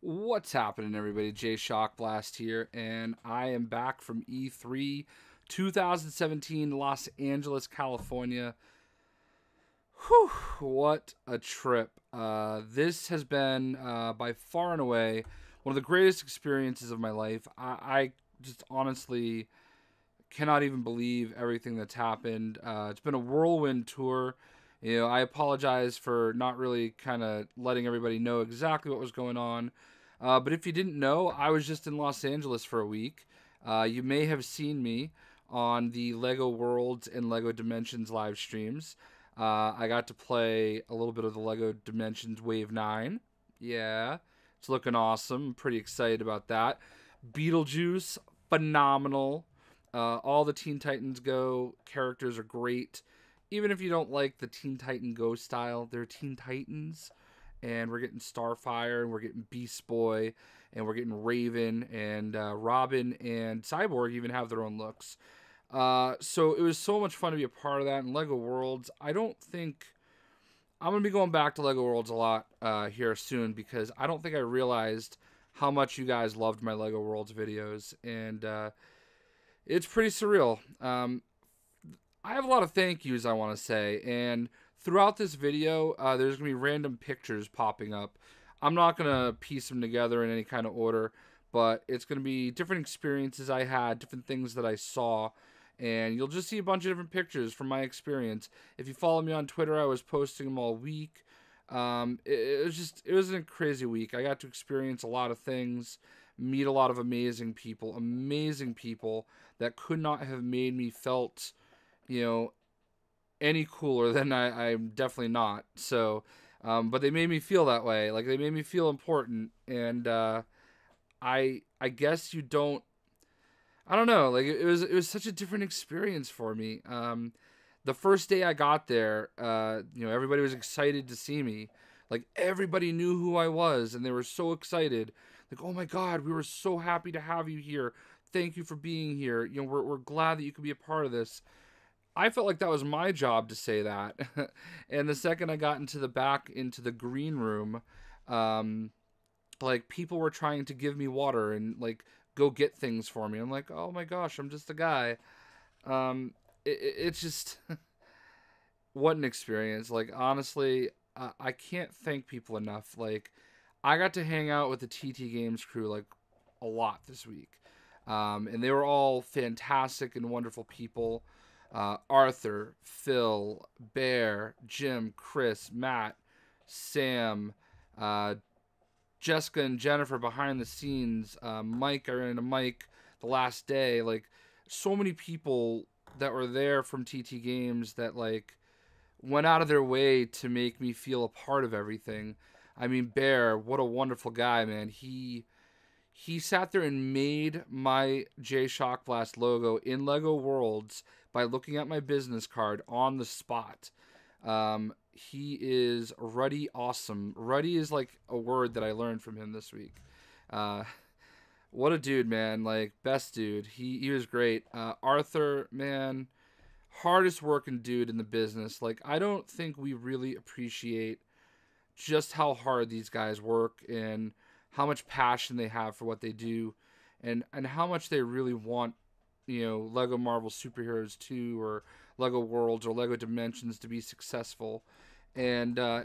What's happening, everybody? JayShockblast here, and I am back from E3 2017, Los Angeles, California. Whew, what a trip. This has been, by far and away, one of the greatest experiences of my life. I just honestly cannot even believe everything that's happened. It's been a whirlwind tour. I apologize for not really kind of letting everybody know exactly what was going on. But if you didn't know, I was just in Los Angeles for a week. You may have seen me on the LEGO Worlds and LEGO Dimensions live streams. I got to play a little bit of the LEGO Dimensions Wave 9. Yeah, it's looking awesome. I'm pretty excited about that. Beetlejuice, phenomenal. All the Teen Titans Go characters are great. Even if you don't like the Teen Titan Go style, they're Teen Titans. And we're getting Starfire, and we're getting Beast Boy, and we're getting Raven, and Robin, and Cyborg even have their own looks. So it was so much fun to be a part of that. And LEGO Worlds, I don't think... I'm going to be going back to LEGO Worlds a lot here soon, because I don't think I realized how much you guys loved my LEGO Worlds videos. And it's pretty surreal. I have a lot of thank yous I want to say, and throughout this video, there's going to be random pictures popping up. I'm not going to piece them together in any kind of order, but it's going to be different experiences I had, different things that I saw, and you'll just see a bunch of different pictures from my experience. If you follow me on Twitter, I was posting them all week. It was a crazy week. I got to experience a lot of things, meet a lot of amazing people that could not have made me felt, any cooler than I'm definitely not. So, but they made me feel that way. Like, they made me feel important. And I guess you don't. I don't know. Like, it was such a different experience for me. The first day I got there, everybody was excited to see me. Like, everybody knew who I was, and they were so excited. Like, oh my God, we were so happy to have you here. Thank you for being here. We're glad that you could be a part of this. I felt like that was my job to say that. And the second I got into the green room, like, people were trying to give me water and, like, go get things for me. I'm like, oh my gosh, I'm just a guy. It's just what an experience. Like, honestly, I can't thank people enough. Like, I got to hang out with the TT Games crew like a lot this week, and they were all fantastic and wonderful people. Arthur, Phil, Bear, Jim, Chris, Matt, Sam, Jessica and Jennifer behind the scenes, Mike, I ran into Mike the last day. Like, so many people that were there from TT Games that, like, went out of their way to make me feel a part of everything. I mean, Bear, what a wonderful guy, man. He sat there and made my JayShockblast logo in LEGO Worlds by looking at my business card on the spot. He is ruddy awesome. Ruddy is like a word that I learned from him this week. What a dude, man. Like, best dude. He was great. Arthur, man, hardest working dude in the business. Like, I don't think we really appreciate just how hard these guys work and how much passion they have for what they do, and how much they really want, Lego Marvel Superheroes 2 or Lego Worlds or Lego Dimensions to be successful. And I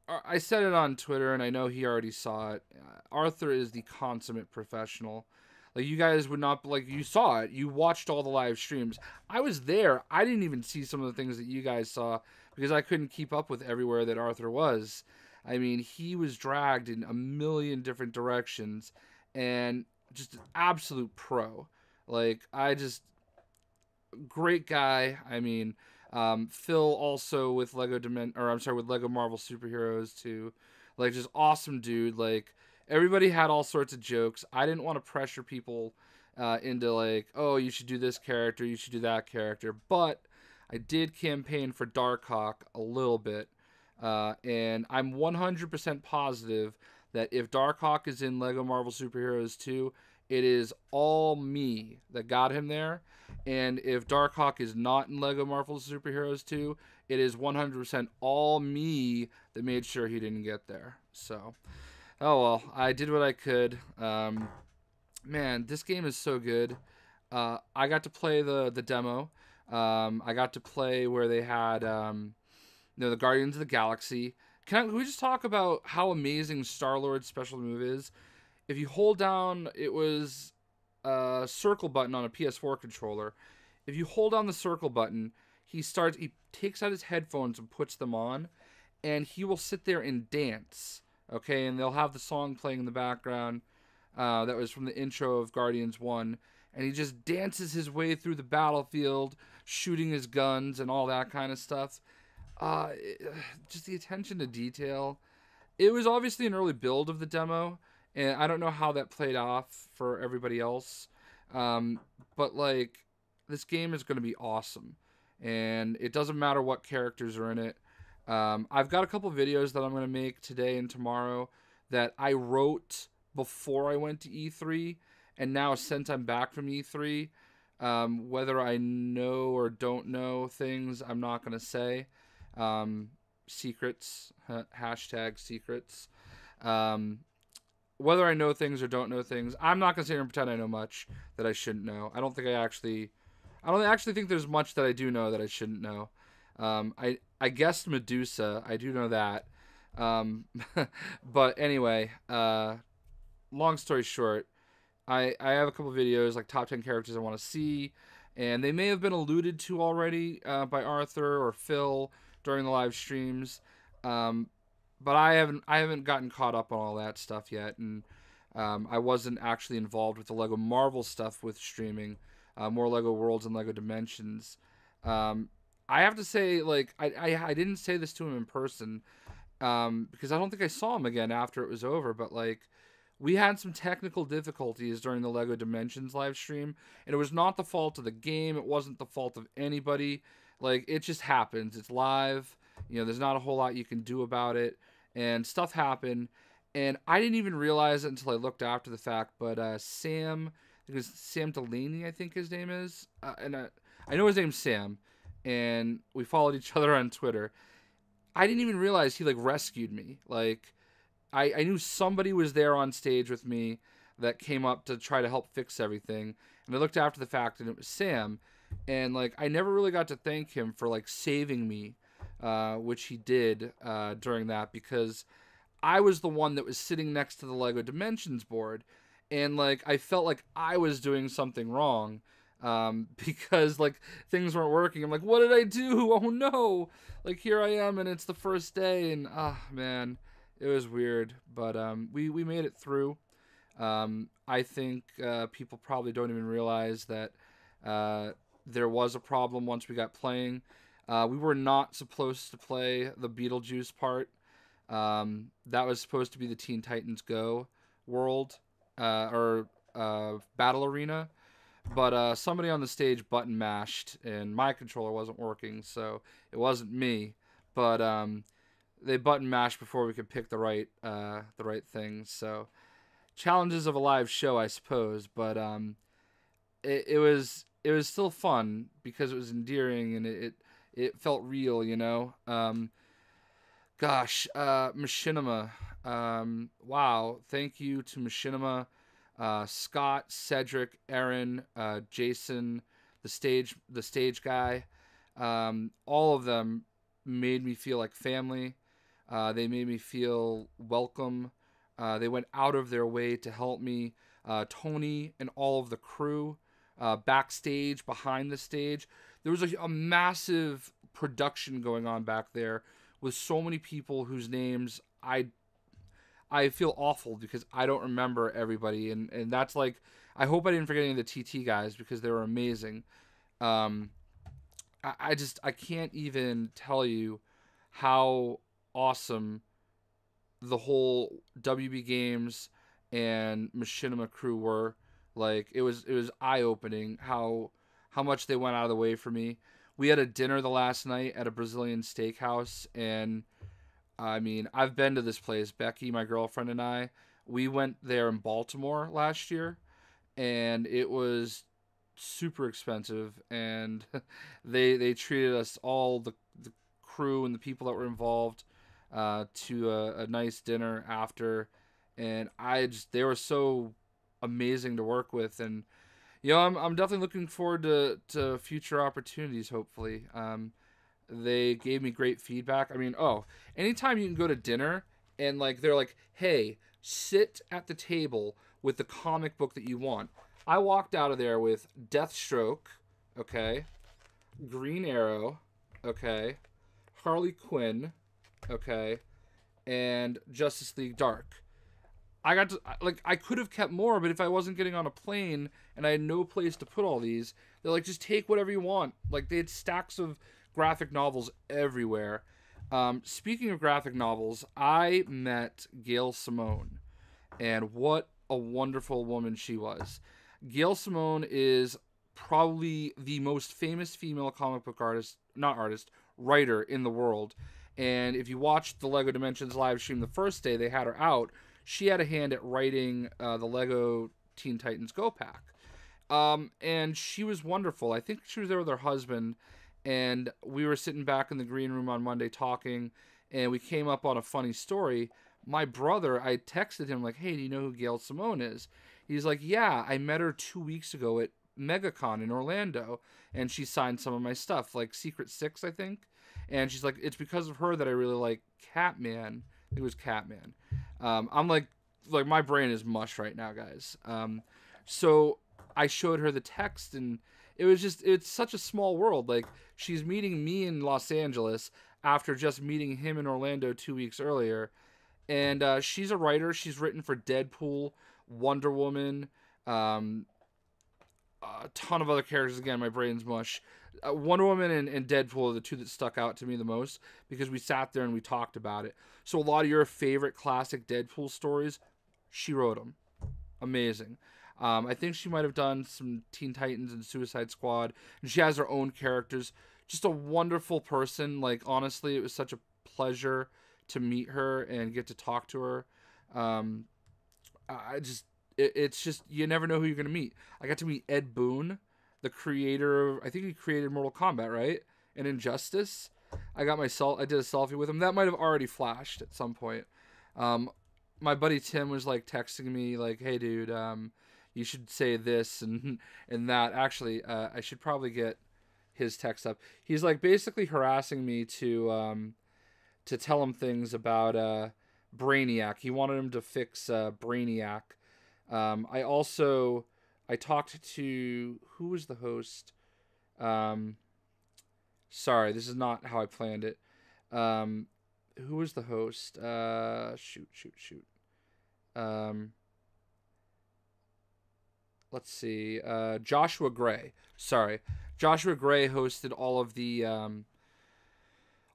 I said it on Twitter, and I know he already saw it. Arthur is the consummate professional. Like, you guys would not, like, you saw it. You watched all the live streams. I was there. I didn't even see some of the things that you guys saw because I couldn't keep up with everywhere that Arthur was. I mean, he was dragged in a million different directions, and just an absolute pro. Like, great guy. I mean, Phil also with with Lego Marvel Superheroes too. Like, just awesome dude. Like, everybody had all sorts of jokes. I didn't want to pressure people into, like, oh, you should do this character, you should do that character. But I did campaign for Darkhawk a little bit. And I'm 100% positive that if Darkhawk is in Lego Marvel Superheroes 2, it is all me that got him there. And if Darkhawk is not in Lego Marvel Superheroes 2, it is 100% all me that made sure he didn't get there. So, oh well, I did what I could. Man, this game is so good. I got to play the demo. I got to play where they had the Guardians of the Galaxy. Can we just talk about how amazing Star-Lord's special move is? If you hold down, it was a circle button on a PS4 controller. If you hold down the circle button, he takes out his headphones and puts them on, and he will sit there and dance. Okay, and they'll have the song playing in the background. That was from the intro of Guardians 1. And he just dances his way through the battlefield, shooting his guns and all that kind of stuff. Uh, just the attention to detail. It was obviously an early build of the demo, and I don't know how that played off for everybody else. But like, this game is going to be awesome, and it doesn't matter what characters are in it. I've got a couple videos that I'm going to make today and tomorrow that I wrote before I went to E3, and now since I'm back from E3, whether I know or don't know things, I'm not going to say. Secrets, hashtag secrets. Whether I know things or don't know things, I'm not going to sit here and pretend I know much that I shouldn't know. I don't actually think there's much that I do know that I shouldn't know. I guessed Medusa. I do know that. But anyway, long story short, I have a couple videos like top 10 characters I want to see, and they may have been alluded to already by Arthur or Phil during the live streams, but I haven't gotten caught up on all that stuff yet, and I wasn't actually involved with the Lego Marvel stuff with streaming, more Lego Worlds and Lego Dimensions. I have to say, like, I didn't say this to him in person because I don't think I saw him again after it was over, but like, we had some technical difficulties during the Lego Dimensions live stream, and it was not the fault of the game. It wasn't the fault of anybody. Like, it just happens. It's live. There's not a whole lot you can do about it, and stuff happened. And I didn't even realize it until I looked after the fact. But Sam, because Sam Delaney, I think his name is, and I know his name's Sam, and we followed each other on Twitter. I didn't even realize he like rescued me. Like, I knew somebody was there on stage with me that came up to try to help fix everything. And I looked after the fact, and it was Sam. And, like, I never really got to thank him for, like, saving me, which he did during that, because I was the one that was sitting next to the Lego Dimensions board. And, like, I felt like I was doing something wrong because, like, things weren't working. I'm like, what did I do? Oh, no. Like, here I am, and it's the first day, and, man. It was weird, but we made it through. I think people probably don't even realize that there was a problem once we got playing. We were not supposed to play the Beetlejuice part. That was supposed to be the Teen Titans Go world or battle arena. But somebody on the stage button mashed, and my controller wasn't working, so it wasn't me. But they button mashed before we could pick the right things. So challenges of a live show, I suppose. But it was still fun because it was endearing and it felt real, Machinima. Wow, thank you to Machinima, Scott, Cedric, Erin, Jason, the stage guy. All of them made me feel like family. They made me feel welcome. They went out of their way to help me. Tony and all of the crew, backstage, behind the stage. There was a massive production going on back there with so many people whose names I feel awful because I don't remember everybody. And that's like, I hope I didn't forget any of the TT guys because they were amazing. I can't even tell you how awesome the whole WB Games and Machinima crew were. Like, it was eye-opening how much they went out of the way for me. We had a dinner the last night at a Brazilian steakhouse, and I mean, I've been to this place. Becky, my girlfriend, and I, we went there in Baltimore last year, and it was super expensive, and they treated us all the crew and the people that were involved to a nice dinner after, and they were so amazing to work with, and I'm definitely looking forward to future opportunities. Hopefully, they gave me great feedback. I mean, anytime you can go to dinner and like they're like, hey, sit at the table with the comic book that you want. I walked out of there with Deathstroke, okay, Green Arrow, okay, Harley Quinn, okay, and Justice League Dark. I could have kept more, but if I wasn't getting on a plane and I had no place to put all these, they're like, just take whatever you want. Like, they had stacks of graphic novels everywhere. Speaking of graphic novels, I met Gail Simone, and what a wonderful woman she was. Gail Simone is probably the most famous female comic book writer in the world. And if you watched the Lego Dimensions live stream the first day they had her out, she had a hand at writing the Lego Teen Titans Go Pack. And she was wonderful. I think she was there with her husband, and we were sitting back in the green room on Monday talking, and we came up on a funny story. My brother, I texted him like, hey, do you know who Gail Simone is? He's like, yeah, I met her 2 weeks ago at MegaCon in Orlando, and she signed some of my stuff, like Secret Six, I think. And she's like, it's because of her that I really like Catman. I think it was Catman. I'm like my brain is mush right now, guys. So I showed her the text, and it's such a small world. Like, she's meeting me in Los Angeles after just meeting him in Orlando 2 weeks earlier. And she's a writer. She's written for Deadpool, Wonder Woman, a ton of other characters. Again, my brain's mush. Wonder Woman and Deadpool are the two that stuck out to me the most because we sat there and we talked about it. So a lot of your favorite classic Deadpool stories, she wrote them. Amazing. I think she might have done some Teen Titans and Suicide Squad, and she has her own characters. Just a wonderful person. Like, honestly, it was such a pleasure to meet her and get to talk to her. It's just, you never know who you're going to meet. I got to meet Ed Boon, the creator of, I think he created Mortal Kombat, right? And Injustice. I did a selfie with him. That might have already flashed at some point. My buddy Tim was like texting me like, hey dude, you should say this and that. Actually, I should probably get his text up. He's like basically harassing me to tell him things about Brainiac. He wanted him to fix Brainiac. I talked to, who was the host? Sorry, this is not how I planned it. Who was the host? Shoot. Let's see. Joshua Gray. Sorry. Joshua Gray hosted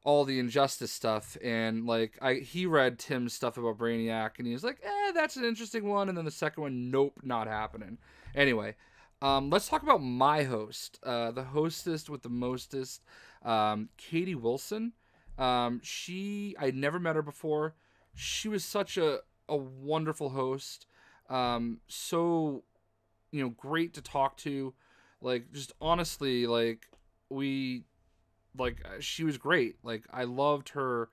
all the Injustice stuff, and like he read Tim's stuff about Brainiac, and he was like, that's an interesting one, and then the second one, nope, not happening. Anyway, let's talk about my host, the hostess with the mostest, Katie Wilson. I'd never met her before. She was such a wonderful host. So, great to talk to. Like, just honestly, she was great. Like, I loved her,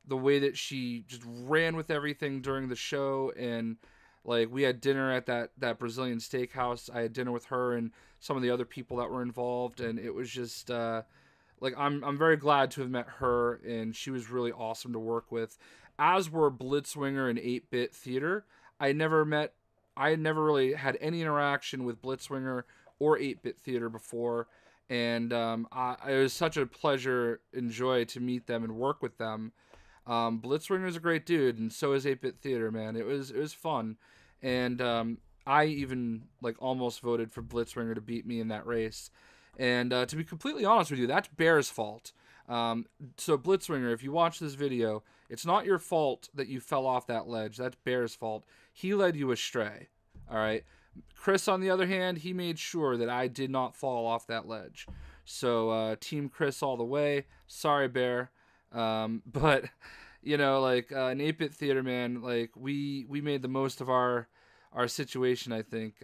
the way that she just ran with everything during the show. And like, we had dinner at that Brazilian steakhouse. I had dinner with her and some of the other people that were involved, and it was just I'm very glad to have met her, and she was really awesome to work with, as were Blitzwinger and 8-Bit Theater. I had never really had any interaction with Blitzwinger or 8-Bit Theater before, and it was such a pleasure and joy to meet them and work with them. Blitzwinger is a great dude, and so is 8-Bit Theater, man. It was fun, and I even almost voted for Blitzwinger to beat me in that race. And to be completely honest with you, that's Bear's fault. So Blitzwinger, if you watch this video, it's not your fault that you fell off that ledge. That's Bear's fault. He led you astray. All right. Chris, on the other hand, he made sure that I did not fall off that ledge. So Team Chris all the way. Sorry, Bear. But an 8-Bit Theater, man, we made the most of our situation, I think.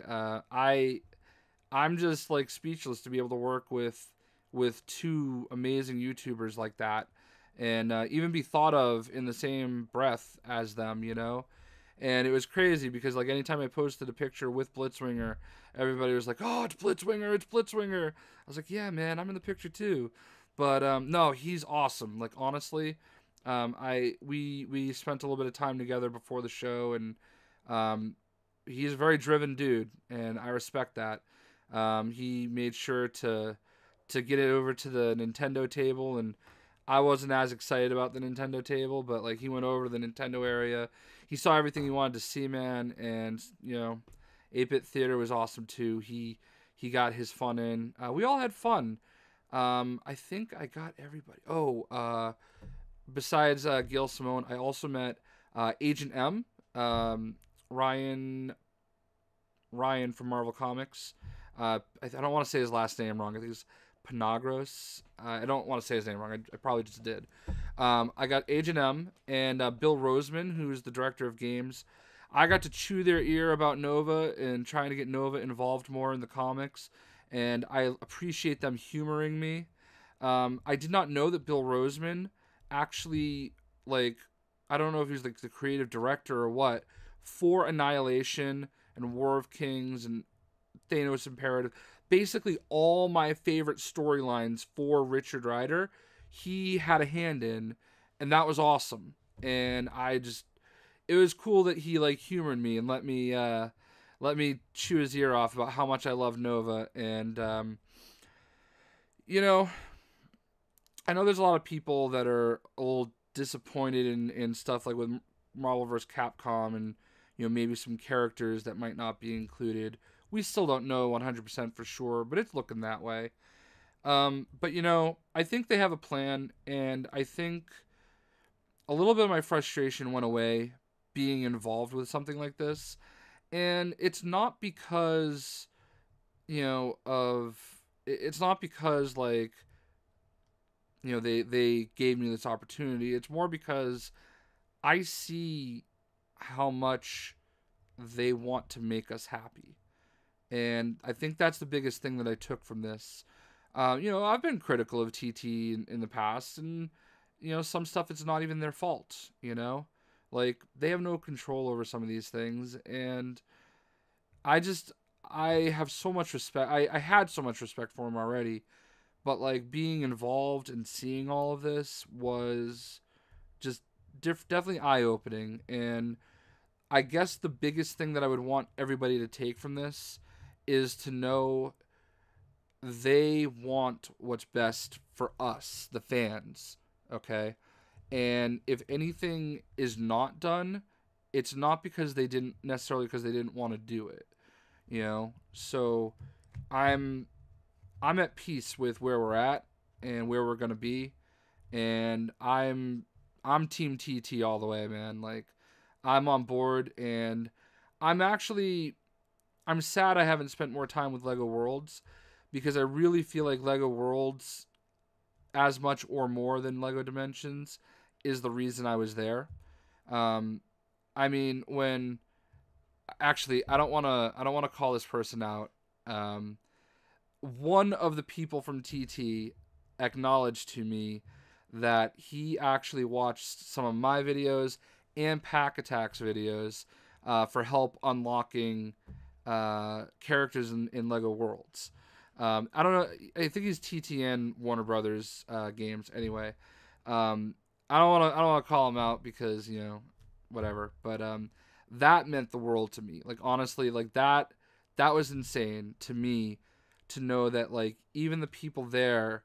I'm just speechless to be able to work with two amazing YouTubers like that. and even be thought of in the same breath as them, you know. And it was crazy because like anytime I posted a picture with Blitzwinger, everybody was like, "Oh, it's Blitzwinger, it's Blitzwinger." I was like, "Yeah, man, I'm in the picture too." But no, he's awesome. Like honestly, we spent a little bit of time together before the show, and um, he's a very driven dude, and I respect that. He made sure to get it over to the Nintendo table, and I wasn't as excited about the Nintendo table, but like he went over to the Nintendo area. He saw everything he wanted to see, man, and you know, 8-Bit Theater was awesome too. He got his fun in. We all had fun. I think I got everybody. Besides Gail Simone, I also met Agent M, Ryan Ryan from Marvel Comics. I don't want to say his last name wrong. I think it's Panagros. I don't want to say his name wrong. I probably just did. I got Agent M and Bill Roseman, who's the director of games. I got to chew their ear about Nova and trying to get Nova involved more in the comics, and I appreciate them humoring me. I did not know that Bill Roseman actually, like, I don't know if he's like the creative director or what, for Annihilation and War of Kings and Thanos Imperative. Basically, all my favorite storylines for Richard Rider, he had a hand in, and that was awesome. And it was cool that he like humored me and let me chew his ear off about how much I love Nova. And you know, I know there's a lot of people that are a little disappointed in stuff like with Marvel vs. Capcom and maybe some characters that might not be included. We still don't know 100% for sure, but it's looking that way. But I think they have a plan, and I think a little bit of my frustration went away being involved with something like this. And it's not because it's not because like they gave me this opportunity. It's more because I see how much they want to make us happy. And I think that's the biggest thing that I took from this. I've been critical of TT in the past, and some stuff it's not even their fault. Like they have no control over some of these things, and I just I have so much respect. I had so much respect for them already, but like being involved and seeing all of this was just definitely eye opening. And I guess the biggest thing that I would want everybody to take from this is to know they want what's best for us, the fans, okay? And if anything is not done, it's not because they didn't necessarily because they didn't want to do it, So I'm at peace with where we're at and where we're going to be, and I'm team TT all the way, man. Like I'm on board, and I'm sad I haven't spent more time with Lego Worlds, because I really feel like Lego Worlds, as much or more than Lego Dimensions, is the reason I was there. I mean, when actually I don't want to call this person out. One of the people from TT acknowledged to me that he actually watched some of my videos and Pack Attack's videos for help unlocking characters in Lego Worlds. I don't know. I think he's TTN Warner Brothers games. Anyway, I don't want to call him out because whatever. But that meant the world to me. Like honestly, like that was insane to me to know that like even the people there,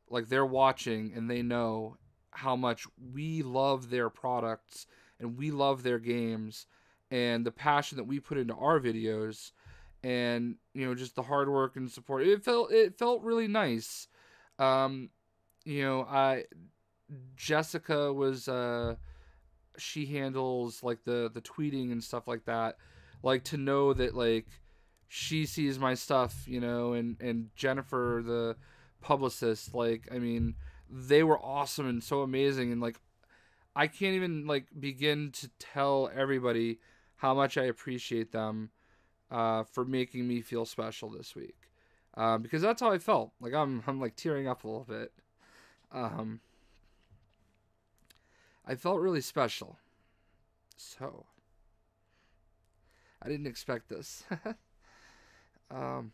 like they're watching and they know how much we love their products and we love their games and the passion that we put into our videos, and just the hard work and support. It felt really nice. I Jessica was she handles like the tweeting and stuff like that. Like to know that like she sees my stuff, and Jennifer the publicist, like I mean, they were awesome and so amazing, and like I can't even like begin to tell everybody how much I appreciate them for making me feel special this week, because that's how I felt. Like I'm like tearing up a little bit. Um, I felt really special. So, I didn't expect this. um,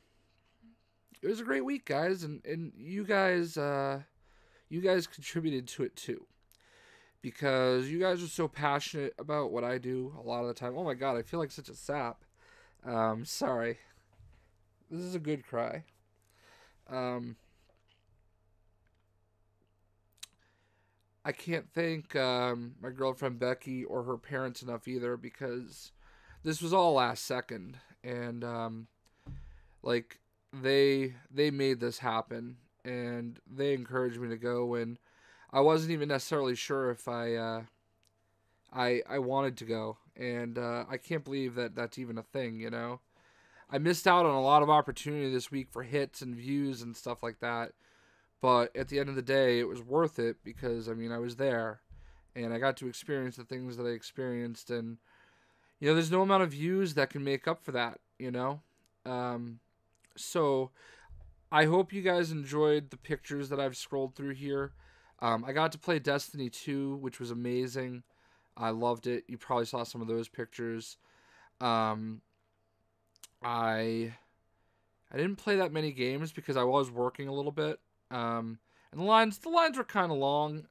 it was a great week, guys, and you guys contributed to it too, because you guys are so passionate about what I do a lot of the time. Oh my god, I feel like such a sap. Sorry. This is a good cry. Um, I can't thank my girlfriend Becky or her parents enough either, because this was all last second, and like they made this happen, and they encouraged me to go when I wasn't even necessarily sure if I wanted to go, and I can't believe that that's even a thing. I missed out on a lot of opportunity this week for hits and views and stuff like that. But at the end of the day, it was worth it, because I mean I was there, and I got to experience the things that I experienced, and there's no amount of views that can make up for that. So I hope you guys enjoyed the pictures that I've scrolled through here. I got to play Destiny 2, which was amazing. I loved it. You probably saw some of those pictures. Um, I I didn't play that many games because I was working a little bit. And the lines were kind of long.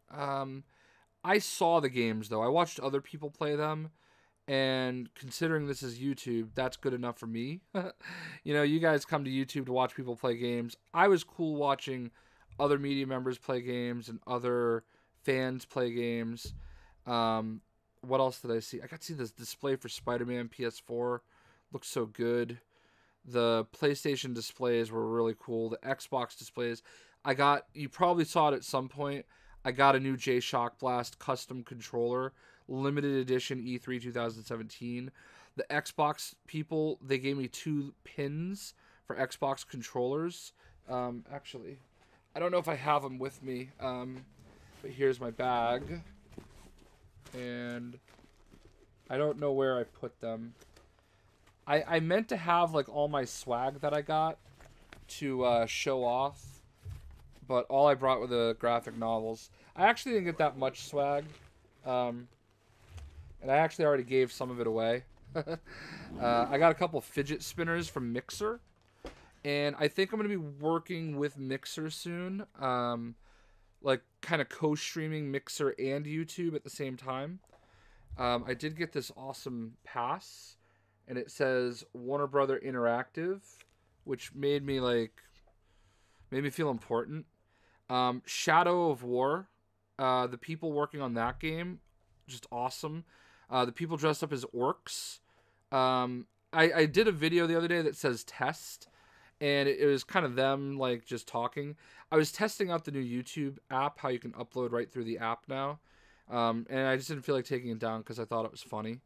I saw the games though. I watched other people play them, and considering this is YouTube, that's good enough for me. You guys come to YouTube to watch people play games. I was cool watching other media members play games and other fans play games. What else did I see? I got to see this display for Spider-Man PS4. Looks so good. The PlayStation displays were really cool. The Xbox displays. You probably saw it at some point. I got a new JayShockblast custom controller, limited edition E3 2017. The Xbox people, they gave me 2 pins for Xbox controllers. Actually, I don't know if I have them with me, but here's my bag. And I don't know where I put them. I meant to have like all my swag that I got to show off, but all I brought were the graphic novels. I actually didn't get that much swag, and I actually already gave some of it away. I got a couple fidget spinners from Mixer, and I think I'm going to be working with Mixer soon, like kind of co-streaming Mixer and YouTube at the same time. I did get this awesome pass, and it says Warner Brother Interactive, which made me feel important. Shadow of War, the people working on that game, just awesome. The people dressed up as orcs. I did a video the other day that says test, and it was kind of them like just talking. I was testing out the new YouTube app, how you can upload right through the app now, and I just didn't feel like taking it down because I thought it was funny.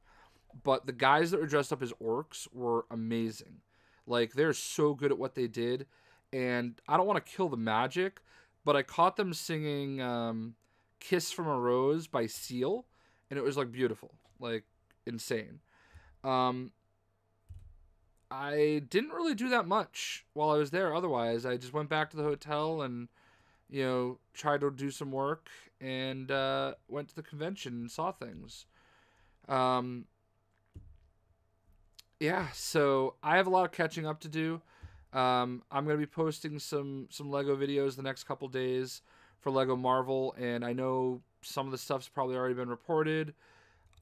But the guys that were dressed up as orcs were amazing. Like, they're so good at what they did. And I don't want to kill the magic, but I caught them singing Kiss from a Rose by Seal, and it was, like, beautiful. Like, insane. I didn't really do that much while I was there otherwise. I just went back to the hotel and, tried to do some work, and went to the convention and saw things. Yeah, so I have a lot of catching up to do. I'm going to be posting some Lego videos the next couple days for Lego Marvel, and I know some of the stuff's probably already been reported.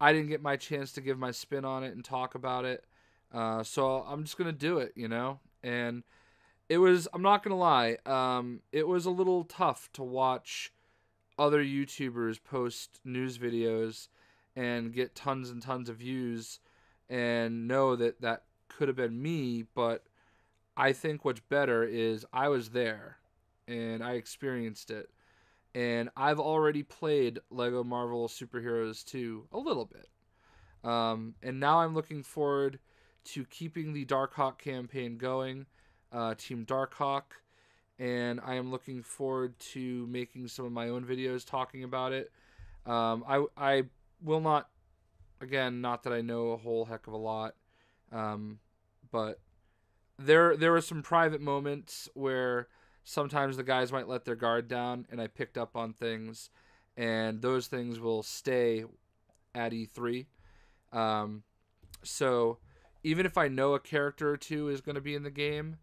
I didn't get my chance to give my spin on it and talk about it, so I'm just going to do it, And I'm not going to lie, it was a little tough to watch other YouTubers post news videos and get tons and tons of views, and know that that could have been me, but I think what's better is I was there, and I experienced it, and I've already played Lego Marvel Superheroes 2 a little bit, and now I'm looking forward to keeping the Darkhawk campaign going, Team Darkhawk, and I am looking forward to making some of my own videos talking about it. I will not, again, not that I know a whole heck of a lot, but there were some private moments where sometimes the guys might let their guard down, and I picked up on things, and those things will stay at E3. So even if I know a character or two is going to be in the game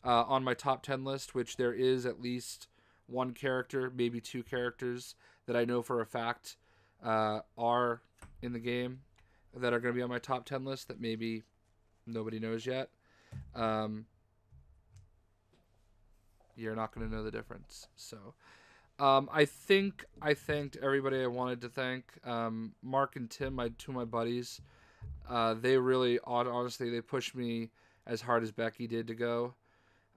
on my top 10 list, which there is at least one character, maybe two characters that I know for a fact are in the game that are going to be on my top 10 list that maybe nobody knows yet. You're not going to know the difference. So I thanked everybody I wanted to thank. Mark and Tim, two of my buddies. They really, honestly, they pushed me as hard as Becky did to go.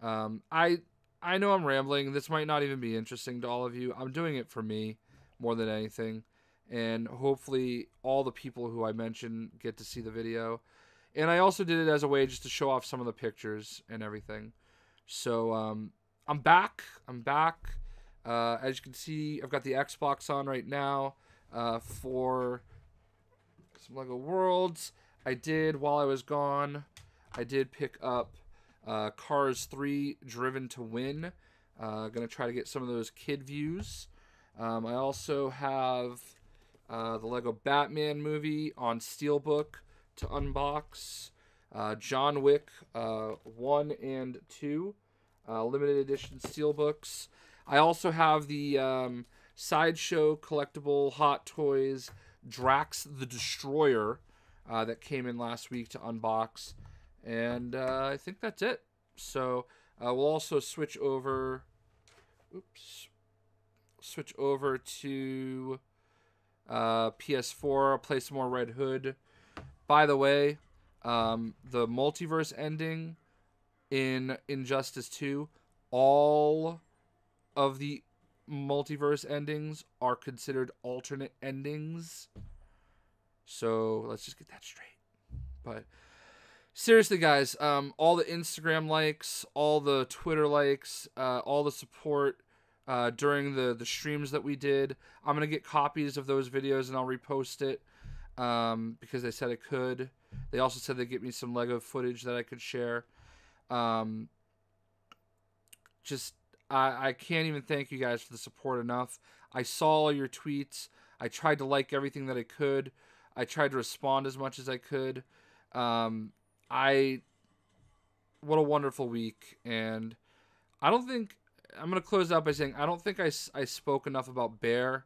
I know I'm rambling. This might not even be interesting to all of you. I'm doing it for me more than anything. And hopefully all the people who I mentioned get to see the video. And I also did it as a way just to show off some of the pictures and everything. So I'm back. As you can see, I've got the Xbox on right now for some LEGO Worlds. While I was gone, I did pick up Cars 3 Driven to Win. Gonna try to get some of those kid views. I also have the Lego Batman movie on Steelbook to unbox. John Wick 1 and 2 limited edition Steelbooks. I also have the Sideshow collectible Hot Toys Drax the Destroyer that came in last week to unbox. And I think that's it. So we'll also switch over to PS4. I'll play some more Red Hood. By the way, the multiverse ending in Injustice 2, all of the multiverse endings are considered alternate endings. So let's just get that straight. But seriously, guys, all the Instagram likes, all the Twitter likes, all the support during the streams that we did. I'm going to get copies of those videos and I'll repost it because they said I could. They also said they'd get me some Lego footage that I could share. I can't even thank you guys for the support enough. I saw all your tweets. I tried to like everything that I could. I tried to respond as much as I could. What a wonderful week. And I'm going to close out by saying I don't think I spoke enough about Bear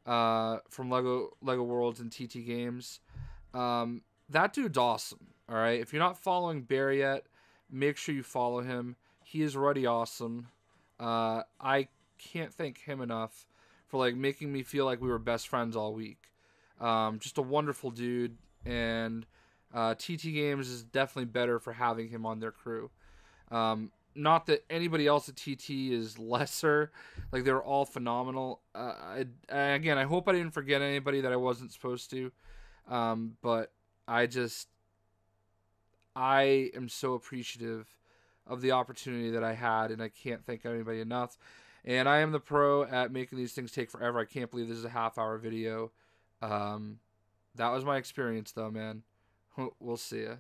from Lego Worlds and TT Games. That dude's awesome. All right. If you're not following Bear yet, make sure you follow him. He is already awesome. I can't thank him enough for making me feel like we were best friends all week. Just a wonderful dude, and TT Games is definitely better for having him on their crew. Not that anybody else at TT is lesser. They're all phenomenal. Again, I hope I didn't forget anybody that I wasn't supposed to. But I am so appreciative of the opportunity that I had, and I can't thank anybody enough. And I am the pro at making these things take forever. I can't believe this is a half-hour video. That was my experience, though, man. We'll see ya.